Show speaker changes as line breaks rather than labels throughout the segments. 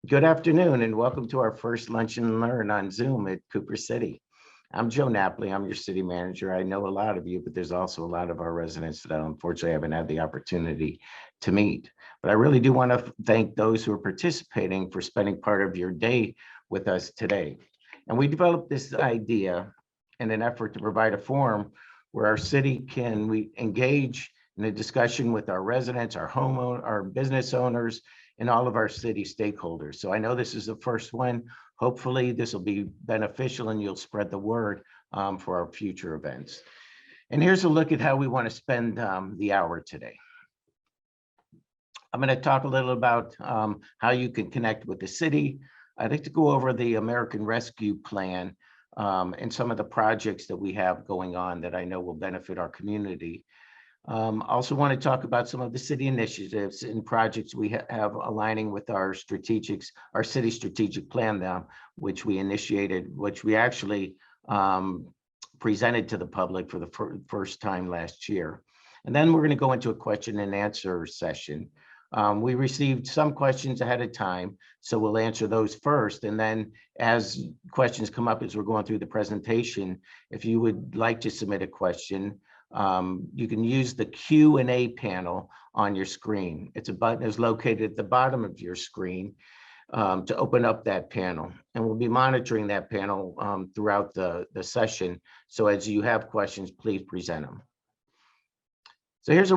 Good afternoon and welcome to our first Lunch and Learn on Zoom at Cooper City. I'm Joe Napoli, I'm your city manager. I know a lot of you, but there's also a lot of our residents that unfortunately haven't had the opportunity to meet. But I really do want to thank those who are participating for spending part of your day with us today. And we developed this idea in an effort to provide a forum where our city can engage in a discussion with our residents, our homeowners, our business owners, and all of our city stakeholders. So I know this is the first one. Hopefully this will be beneficial and you'll spread the word for our future events. And here's a look at how we want to spend the hour today. I'm going to talk a little about how you can connect with the city. I'd like to go over the American Rescue Plan and some of the projects that we have going on that I know will benefit our community. Also want to talk about some of the city initiatives and projects we have aligning with our city strategic plan now, which we initiated, which we actually presented to the public for the first time last year. And then we're going to go into a question and answer session. We received some questions ahead of time, so we'll answer those first. And then as questions come up as we're going through the presentation, if you would like to submit a question, you can use the Q&A panel on your screen. It's a button is located at the bottom of your screen to open up that panel. And we'll be monitoring that panel throughout the session. So as you have questions, please present them. So here's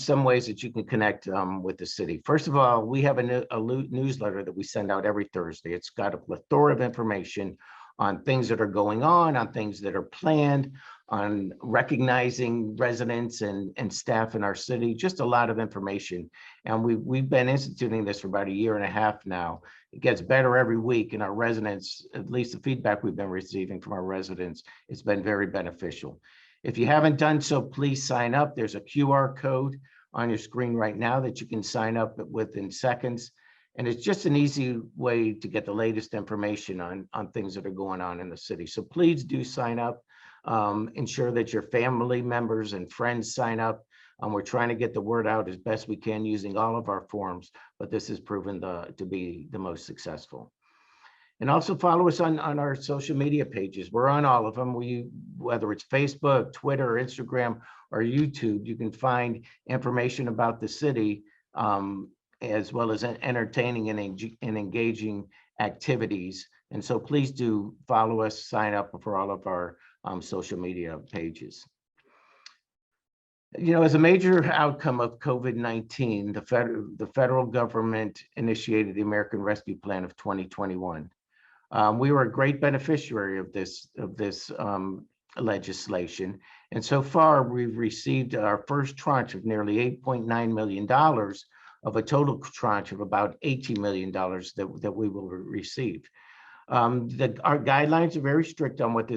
some ways that you can connect with the city. First of all, we have a newsletter that we send out every Thursday. It's got a plethora of information on things that are going on things that are planned, on recognizing residents and staff in our city, just a lot of information. And we've been instituting this for about a year and a half now. It gets better every week, and our residents, at least the feedback we've been receiving from our residents, it's been very beneficial. If you haven't done so, please sign up. There's a QR code on your screen right now that you can sign up within seconds. And it's just an easy way to get the latest information on things that are going on in the city. So please do sign up. Ensure that your family members and friends sign up. We're trying to get the word out as best we can using all of our forums, but this has proven to be the most successful. And also follow us on our social media pages. We're on all of them. Whether it's Facebook, Twitter, Instagram, or YouTube, you can find information about the city as well as entertaining and engaging activities. And so please do follow us, sign up for all of our social media pages. You know, as a major outcome of COVID-19, the federal government initiated the American Rescue Plan of 2021. We were a great beneficiary of this legislation. And so far, we've received our first tranche of nearly $8.9 million of a total tranche of about $18 million that we will receive. Our guidelines are very strict on what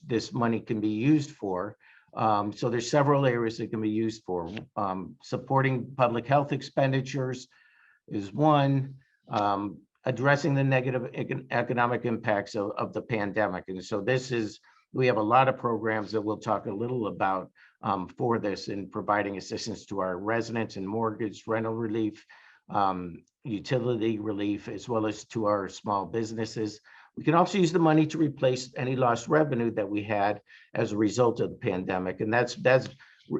this money can be used for. So there's several areas that can be used for. Supporting public health expenditures is one. Addressing the negative economic impacts of the pandemic. And so we have a lot of programs that we'll talk a little about for this in providing assistance to our residents and mortgage rental relief, utility relief, as well as to our small businesses. We can also use the money to replace any lost revenue that we had as a result of the pandemic. And that's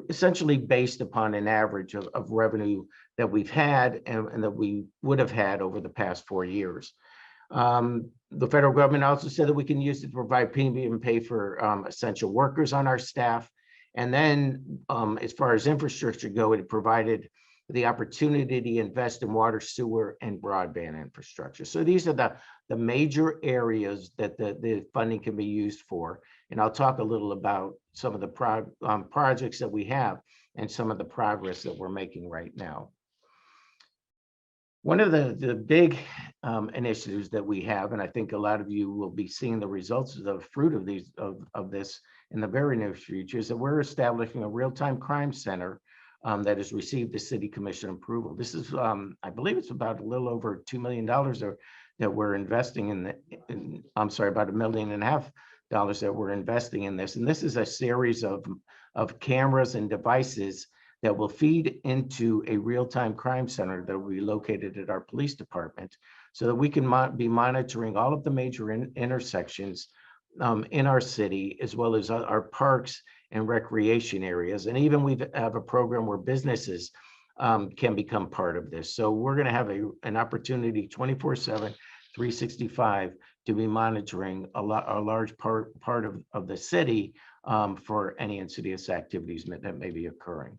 essentially based upon an average of revenue that we've had and that we would have had over the past 4 years. The federal government also said that we can use it to provide premium pay for essential workers on our staff. And then as far as infrastructure go, it provided the opportunity to invest in water, sewer, and broadband infrastructure. So these are the major areas that the funding can be used for. And I'll talk a little about some of the projects that we have and some of the progress that we're making right now. One of the big initiatives that we have, and I think a lot of you will be seeing the results of the fruit of this in the very near future, is that we're establishing a real-time crime center that has received the city commission approval. This is, I believe it's about a little over $2 million that we're investing in, I'm sorry, about $1.5 million that we're investing in this. And this is a series of cameras and devices that will feed into a real-time crime center that will be located at our police department, so that we can be monitoring all of the major intersections in our city, as well as our parks and recreation areas. And even we have a program where businesses can become part of this. So we're going to have an opportunity 24/7, 365 to be monitoring a large part of the city for any insidious activities that may be occurring.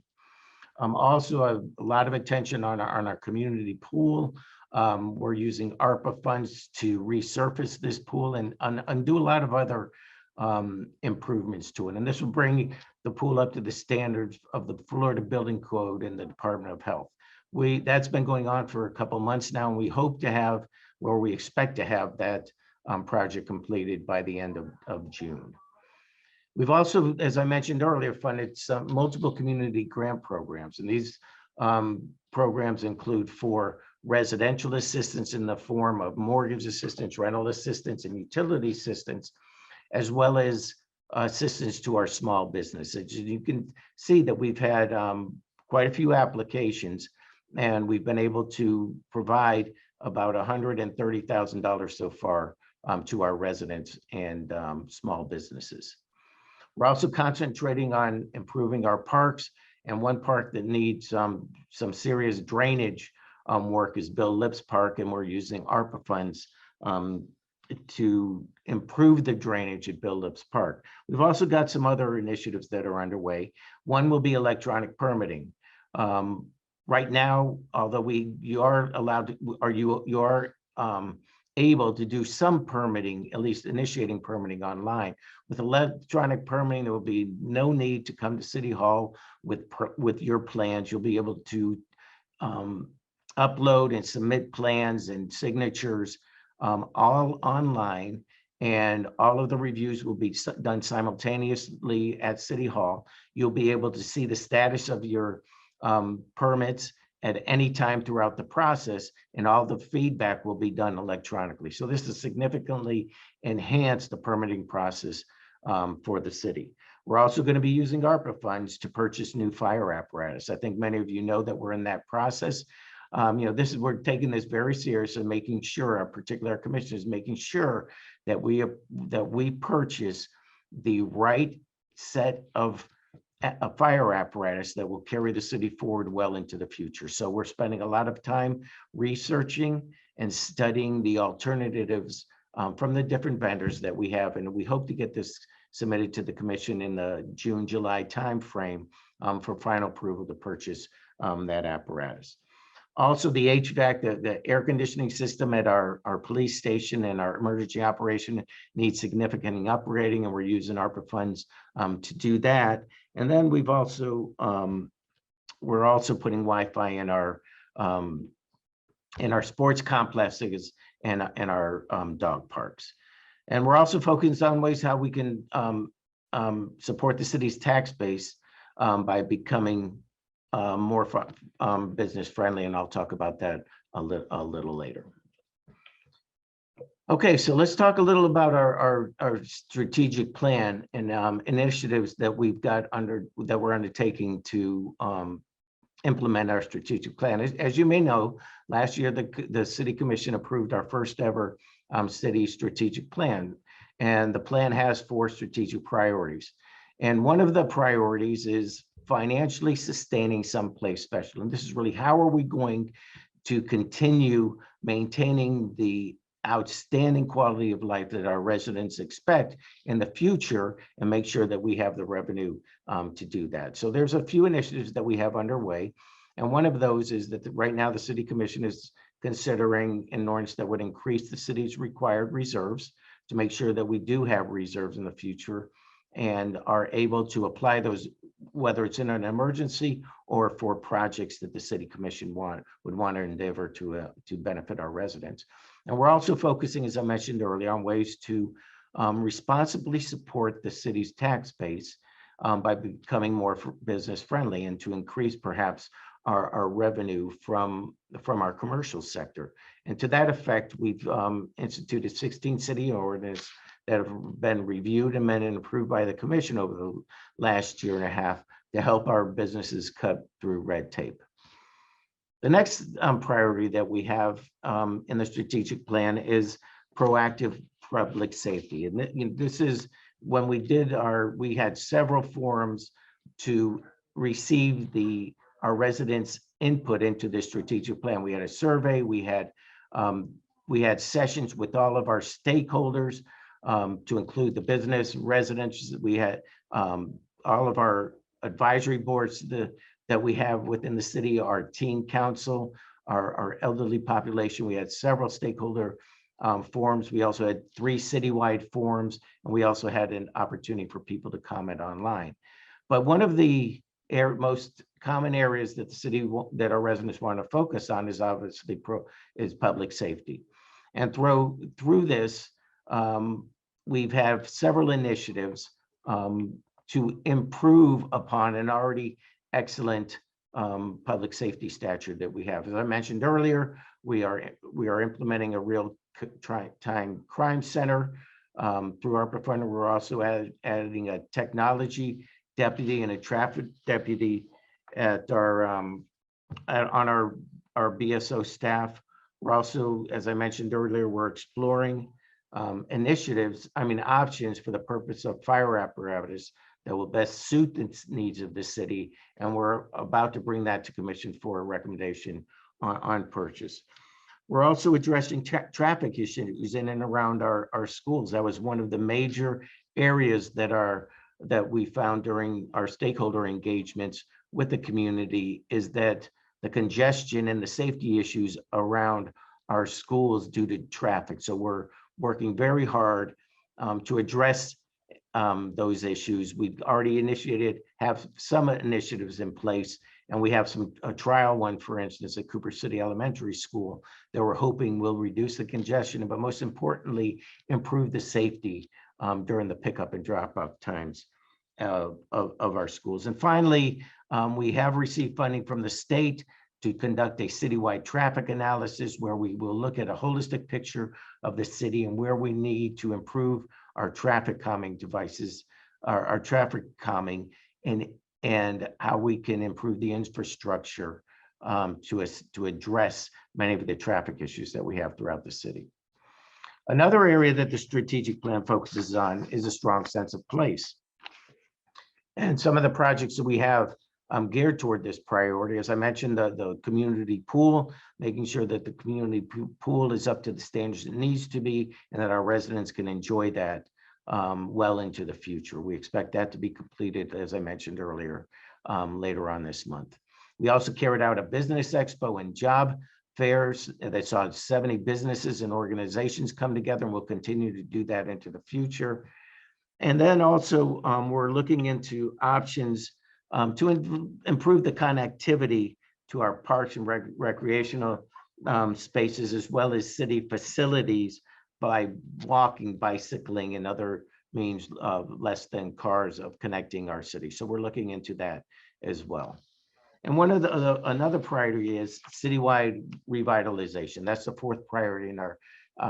Also, a lot of attention on our community pool. We're using ARPA funds to resurface this pool and do a lot of other improvements to it. And this will bring the pool up to the standards of the Florida Building Code and the Department of Health. That's been going on for a couple months now, and we hope to have, or we expect to have that project completed by the end of June. We've also, as I mentioned earlier, funded some multiple community grant programs, and these programs include for residential assistance in the form of mortgage assistance, rental assistance, and utility assistance, as well as assistance to our small businesses. You can see that we've had quite a few applications, and we've been able to provide about $130,000 so far to our residents and small businesses. We're also concentrating on improving our parks, and one park that needs some serious drainage work is Bill Lips Park, and we're using ARPA funds to improve the drainage at Bill Lips Park. We've also got some other initiatives that are underway. One will be electronic permitting. Right now, although you are allowed to, or you are able to do some permitting, at least initiating permitting online. With electronic permitting, there will be no need to come to City Hall with your plans. You'll be able to upload and submit plans and signatures all online, and all of the reviews will be done simultaneously at City Hall. You'll be able to see the status of your permits at any time throughout the process, and all the feedback will be done electronically. So this has significantly enhanced the permitting process for the city. We're also going to be using ARPA funds to purchase new fire apparatus. I think many of you know that we're in that process. We're taking this very serious and making sure, our commission is making sure that we purchase the right set of a fire apparatus that will carry the city forward well into the future. So we're spending a lot of time researching and studying the alternatives from the different vendors that we have, and we hope to get this submitted to the commission in the June-July timeframe for final approval to purchase that apparatus. Also, the HVAC, the air conditioning system at our police station and our emergency operation needs significant upgrading, and we're using ARPA funds to do that. And then we're also putting Wi-Fi in our sports complexes and our dog parks. And we're also focused on ways how we can support the city's tax base by becoming more business friendly, and I'll talk about that a little later. Okay, so let's talk a little about our strategic plan and initiatives that we've got that we're undertaking to implement our strategic plan. As you may know, last year the City Commission approved our first ever city strategic plan, and the plan has 4 strategic priorities. And one of the priorities is financially sustaining someplace special. And this is really, how are we going to continue maintaining the outstanding quality of life that our residents expect in the future, and make sure that we have the revenue to do that. So there's a few initiatives that we have underway. And one of those is that right now the City Commission is considering an ordinance that would increase the city's required reserves to make sure that we do have reserves in the future and are able to apply those, whether it's in an emergency or for projects that the City Commission would want to endeavor to benefit our residents. And we're also focusing, as I mentioned earlier, on ways to responsibly support the city's tax base by becoming more business friendly, and to increase perhaps our revenue from our commercial sector. And to that effect, we've instituted 16 city ordinances that have been reviewed, amended, and approved by the commission over the last year and a half to help our businesses cut through red tape. The next priority that we have in the strategic plan is proactive public safety. And this is when we had several forums to receive our residents' input into the strategic plan. We had a survey, we had sessions with all of our stakeholders to include the business residents. We had all of our advisory boards that we have within the city, our teen council, our elderly population. We had several stakeholder forums. We also had 3 citywide forums, and we also had an opportunity for people to comment online. But one of the most common areas that that our residents want to focus on is obviously public safety. And through this, we've had several initiatives to improve upon an already excellent public safety statute that we have. As I mentioned earlier, we are implementing a real-time crime center through our fund. We're also adding a technology deputy and a traffic deputy at on our BSO staff. We're also, as I mentioned earlier, we're exploring options for the purpose of fire apparatus that will best suit the needs of the city. And we're about to bring that to commission for a recommendation on purchase. We're also addressing traffic issues in and around our schools. That was one of the major areas that we found during our stakeholder engagements with the community, is that the congestion and the safety issues around our schools due to traffic. So we're working very hard to address those issues. We've already have some initiatives in place, and we have a trial one, for instance, at Cooper City Elementary School that we're hoping will reduce the congestion, but most importantly, improve the safety during the pickup and drop-off times of our schools. And finally, we have received funding from the state to conduct a citywide traffic analysis where we will look at a holistic picture of the city and where we need to improve our traffic calming devices, our traffic calming, and how we can improve the infrastructure to address many of the traffic issues that we have throughout the city. Another area that the strategic plan focuses on is a strong sense of place. And some of the projects that we have geared toward this priority, as I mentioned, the community pool, making sure that the community pool is up to the standards it needs to be, and that our residents can enjoy that well into the future. We expect that to be completed, as I mentioned earlier, later on this month. We also carried out a business expo and job fairs that saw 70 businesses and organizations come together, and we'll continue to do that into the future. And then also we're looking into options to improve the connectivity to our parks and recreational spaces, as well as city facilities, by walking, bicycling, and other means less than cars of connecting our city. So we're looking into that as well. And another priority is citywide revitalization. That's the 4th priority in our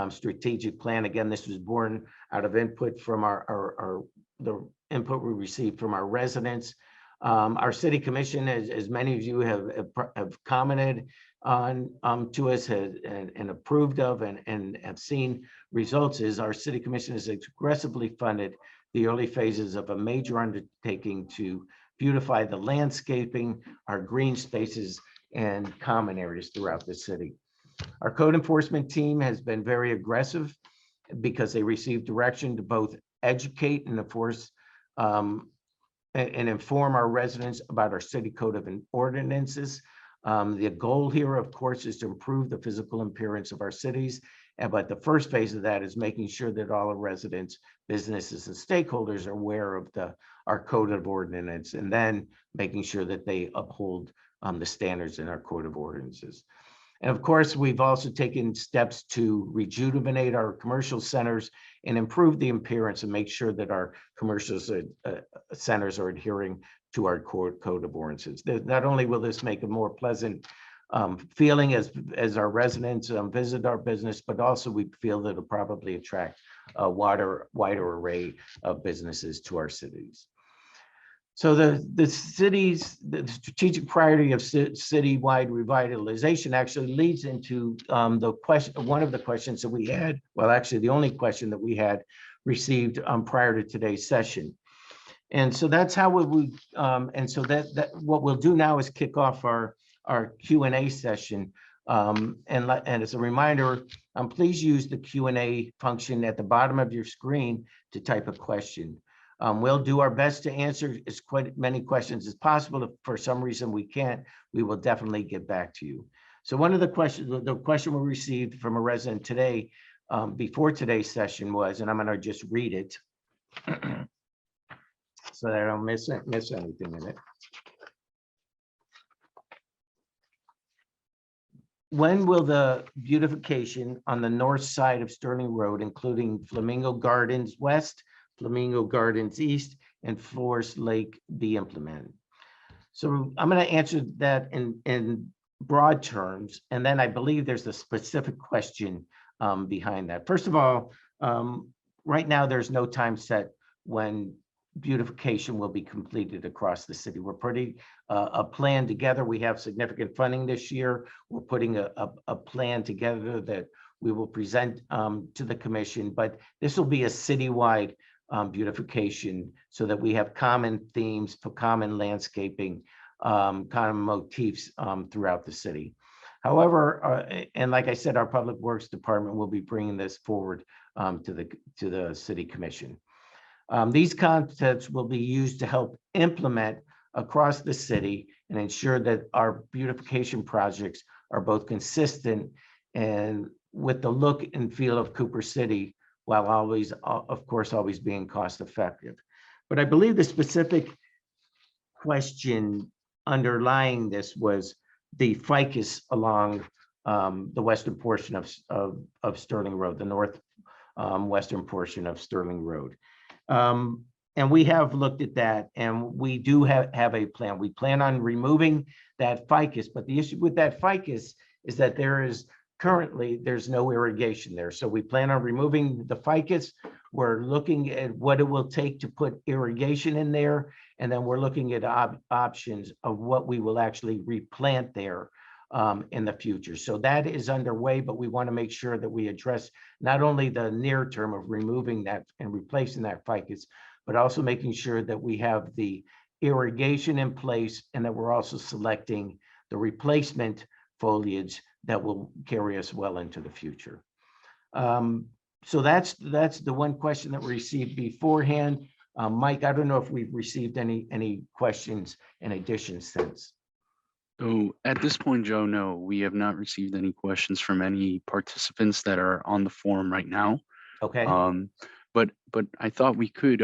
strategic plan. Again, this was born out of input from the input we received from our residents. Our city commission, as many of you have commented on to us and approved of and have seen results, is our city commission has aggressively funded the early phases of a major undertaking to beautify the landscaping, our green spaces, and common areas throughout the city. Our code enforcement team has been very aggressive because they received direction to both educate and enforce and inform our residents about our city code of ordinances. The goal here, of course, is to improve the physical appearance of our cities. But the first phase of that is making sure that all our residents, businesses, and stakeholders are aware of our code of ordinance, and then making sure that they uphold the standards in our code of ordinances. And of course, we've also taken steps to rejuvenate our commercial centers and improve the appearance and make sure that our commercial centers are adhering to our code of ordinances. Not only will this make a more pleasant feeling as our residents visit our business, but also we feel that it'll probably attract a wider array of businesses to our cities. So the strategic priority of citywide revitalization actually leads into the question, one of the questions that we had, well, actually the only question that we had received prior to today's session. And so that's how we would, and so that what we'll do now is kick off our Q&A session. And as a reminder, please use the Q&A function at the bottom of your screen to type a question. We'll do our best to answer as many questions as possible. If for some reason we can't, we will definitely get back to you. So one of the question we received from a resident today, before today's session was, and I'm going to just read it so that I don't miss anything in it. When will the beautification on the north side of Sterling Road, including Flamingo Gardens West, Flamingo Gardens East, and Forest Lake, be implemented? So I'm going to answer that in broad terms, and then I believe there's a specific question behind that. First of all, right now there's no time set when beautification will be completed across the city. We're putting a plan together. We have significant funding this year. We're putting a plan together that we will present to the commission, but this will be a citywide beautification so that we have common themes for common landscaping, common motifs throughout the city. However, and like I said, our Public Works Department will be bringing this forward to the City Commission. These concepts will be used to help implement across the city and ensure that our beautification projects are both consistent and with the look and feel of Cooper City, while always, of course, always being cost effective. But I believe the specific question underlying this was the ficus along the western portion of Sterling Road, the north western portion of Sterling Road. And we have looked at that, and we do have a plan. We plan on removing that ficus, but the issue with that ficus is that there's no irrigation there. So we plan on removing the ficus. We're looking at what it will take to put irrigation in there, and then we're looking at options of what we will actually replant there in the future. So that is underway, but we want to make sure that we address not only the near term of removing that and replacing that ficus, but also making sure that we have the irrigation in place and that we're also selecting the replacement foliage that will carry us well into the future. So that's the one question that we received beforehand. Mike, I don't know if we've received any questions in addition since.
So at this point, Joe, no, we have not received any questions from any participants that are on the forum right now.
Okay.
But I thought we could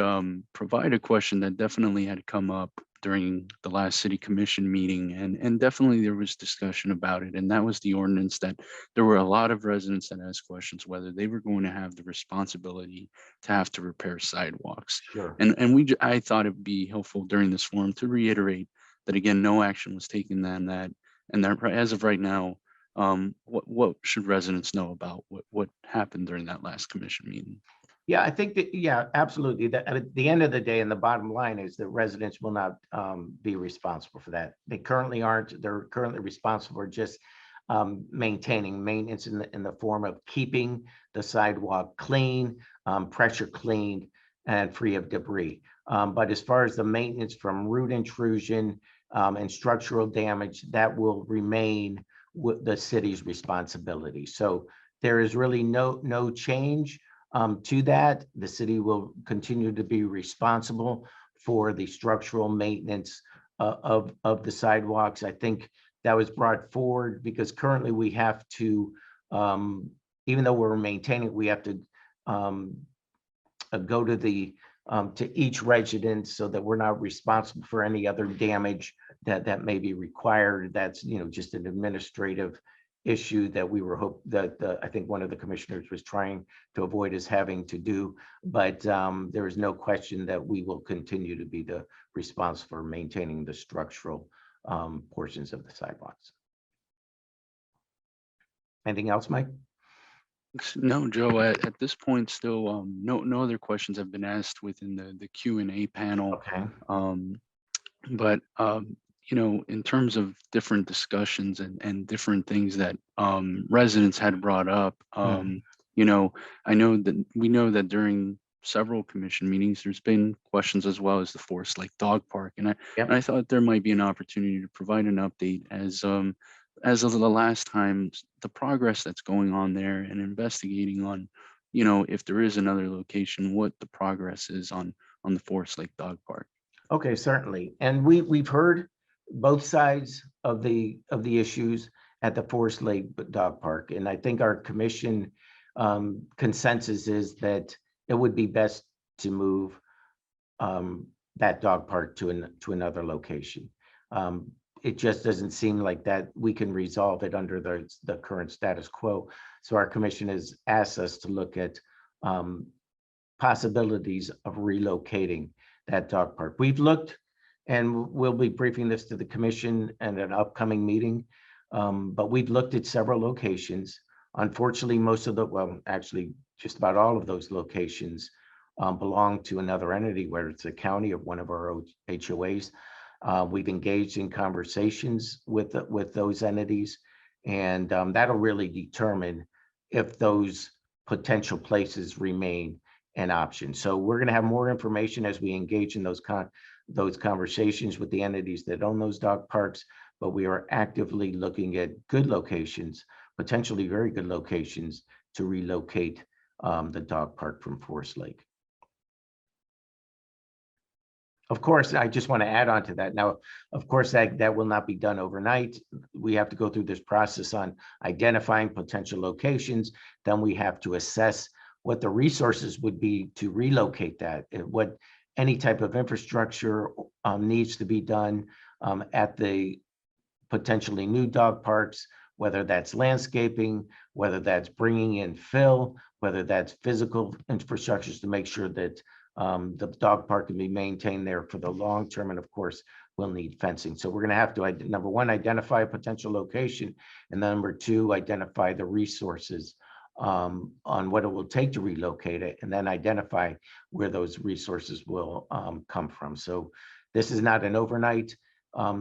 provide a question that definitely had come up during the last city commission meeting, and definitely there was discussion about it, and that was the ordinance that there were a lot of residents that asked questions whether they were going to have the responsibility to have to repair sidewalks.
Sure.
And I thought it'd be helpful during this forum to reiterate that again, no action was taken on that, and that as of right now, what should residents know about what happened during that last commission meeting?
Yeah, I think that, yeah, absolutely. That at the end of the day, and the bottom line is that residents will not be responsible for that. They currently aren't. They're currently responsible for just maintaining maintenance in the form of keeping the sidewalk clean, pressure cleaned, and free of debris. But as far as the maintenance from root intrusion and structural damage, that will remain with the city's responsibility. So there is really no change to that. The city will continue to be responsible for the structural maintenance of the sidewalks. I think that was brought forward because currently we have to, even though we're maintaining, we have to go to each resident so that we're not responsible for any other damage that may be required. That's just an administrative issue that we were I think one of the commissioners was trying to avoid us having to do, but there is no question that we will continue to be the responsible for maintaining the structural portions of the sidewalks. Anything else, Mike?
No, Joe, at this point, still no other questions have been asked within the Q&A panel.
Okay.
But in terms of different discussions and different things that residents had brought up,
Mhm.
you know, I know that we know that during several commission meetings, there's been questions as well as the Forest Lake Dog Park, and I
Yep.
thought there might be an opportunity to provide an update as of the last time, the progress that's going on there, and investigating on, if there is another location, what the progress is on the Forest Lake Dog Park.
Okay, certainly. And we've heard both sides of the issues at the Forest Lake Dog Park. And I think our commission consensus is that it would be best to move that dog park to another location. It just doesn't seem like that we can resolve it under the current status quo. So our commission has asked us to look at possibilities of relocating that dog park. We've looked, and we'll be briefing this to the commission at an upcoming meeting, but we've looked at several locations. Unfortunately, well, actually, just about all of those locations belong to another entity, whether it's a county or one of our HOAs. We've engaged in conversations with those entities, and that'll really determine if those potential places remain an option. So we're going to have more information as we engage in those conversations with the entities that own those dog parks, but we are actively looking at good locations, potentially very good locations, to relocate the dog park from Forest Lake. Of course, I just want to add on to that. Now, of course, that will not be done overnight. We have to go through this process on identifying potential locations. Then we have to assess what the resources would be to relocate that, what any type of infrastructure needs to be done at the potentially new dog parks, whether that's landscaping, whether that's bringing in fill, whether that's physical infrastructures to make sure that the dog park can be maintained there for the long term. And of course, we'll need fencing. So we're going to have to, number one, identify a potential location, and then number two, identify the resources on what it will take to relocate it, and then identify where those resources will come from. So this is not an overnight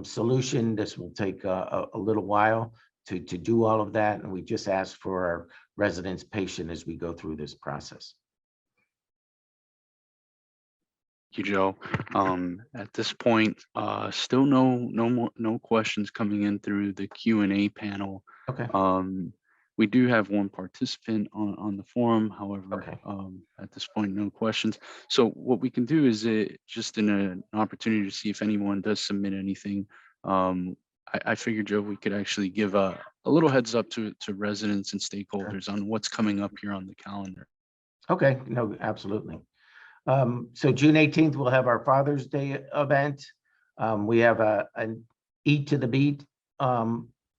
solution. This will take a little while to do all of that. And we just ask for our residents' patience as we go through this process.
Thank you, Joe. At this point, still no questions coming in through the Q&A panel.
Okay.
We do have one participant on the forum. However,
Okay.
at this point, no questions. So what we can do is just in an opportunity to see if anyone does submit anything. I figured, Joe, we could actually give a little heads up to residents and stakeholders on what's coming up here on the calendar.
Okay. No, absolutely. So June 18th, we'll have our Father's Day event. We have an Eat to the Beat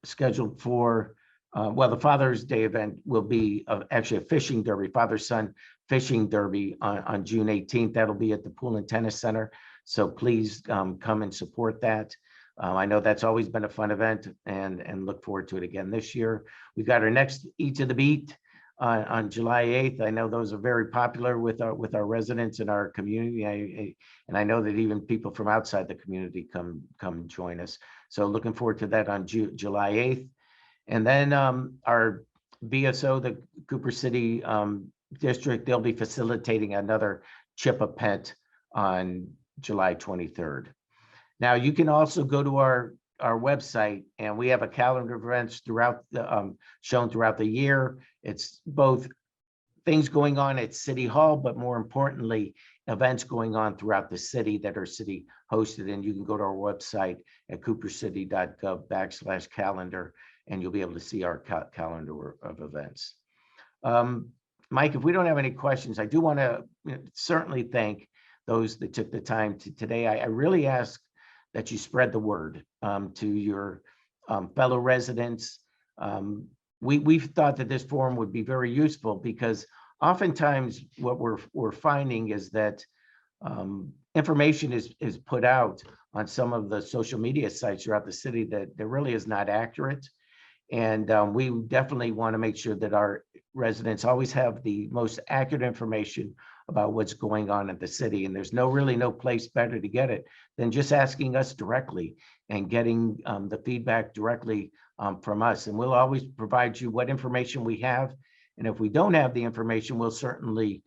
scheduled for, well, the Father's Day event will be actually a fishing derby, father-son fishing derby on June 18th. That'll be at the Pool and Tennis Center. So please come and support that. I know that's always been a fun event, and look forward to it again this year. We've got our next Eat to the Beat on July 8th. I know those are very popular with our residents in our community. And I know that even people from outside the community come join us. So looking forward to that on July 8th. And then our BSO, the Cooper City District, they'll be facilitating another Chip a Pet on July 23rd. Now you can also go to our website, and we have a calendar of events throughout the shown throughout the year. It's both things going on at City Hall, but more importantly, events going on throughout the city that are city hosted. And you can go to our website at coopercity.gov/calendar, and you'll be able to see our calendar of events. Mike, if we don't have any questions, I do want to certainly thank those that took the time today. I really ask that you spread the word to your fellow residents. We've thought that this forum would be very useful, because oftentimes what we're finding is that information is put out on some of the social media sites throughout the city that really is not accurate. And we definitely want to make sure that our residents always have the most accurate information about what's going on in the city. And there's really no place better to get it than just asking us directly and getting the feedback directly from us. And we'll always provide you what information we have. And if we don't have the information, we'll certainly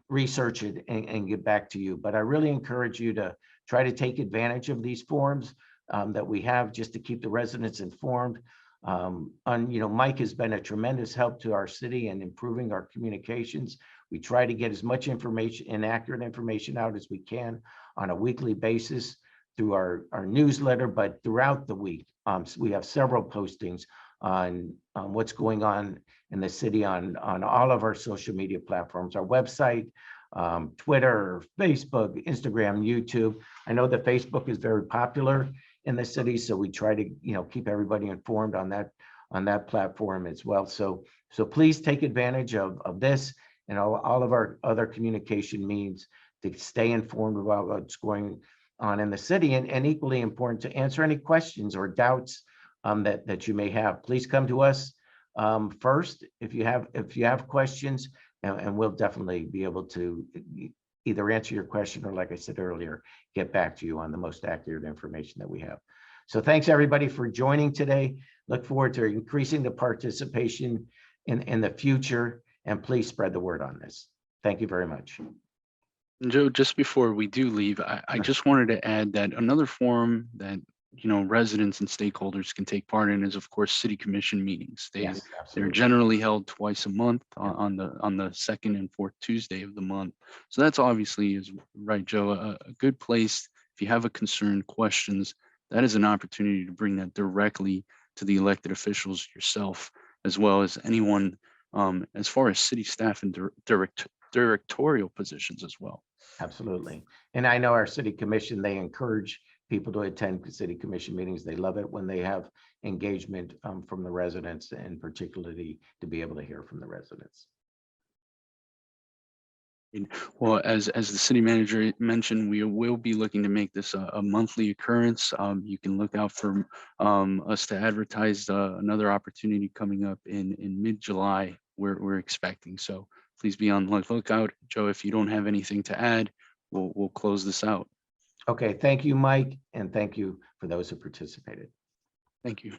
research it and get back to you. But I really encourage you to try to take advantage of these forums that we have just to keep the residents informed. Mike has been a tremendous help to our city in improving our communications. We try to get as much information and accurate information out as we can on a weekly basis through our newsletter, but throughout the week, we have several postings on what's going on in the city on all of our social media platforms, our website, Twitter, Facebook, Instagram, YouTube. I know that Facebook is very popular in the city, so we try to keep everybody informed on that platform as well. So please take advantage of this and all of our other communication means to stay informed about what's going on in the city, and equally important to answer any questions or doubts that you may have. Please come to us first if you have questions, and we'll definitely be able to either answer your question or, like I said earlier, get back to you on the most accurate information that we have. So thanks everybody for joining today. Look forward to increasing the participation in the future, and please spread the word on this. Thank you very much.
Joe, just before we do leave, I just wanted to add that another forum that residents and stakeholders can take part in is, of course, city commission meetings.
Yes,
They're
absolutely.
generally held twice a month on the second and fourth Tuesday of the month. So that's obviously, is right, Joe, a good place. If you have a concern, questions, that is an opportunity to bring that directly to the elected officials yourself, as well as anyone as far as city staff and directorial positions as well.
Absolutely. And I know our city commission, they encourage people to attend city commission meetings. They love it when they have engagement from the residents, and particularly to be able to hear from the residents.
Well, as the city manager mentioned, we will be looking to make this a monthly occurrence. You can look out for us to advertise another opportunity coming up in mid-July. We're expecting. So please be on the lookout. Joe, if you don't have anything to add, we'll close this out.
Okay, thank you, Mike, and thank you for those who participated.
Thank you.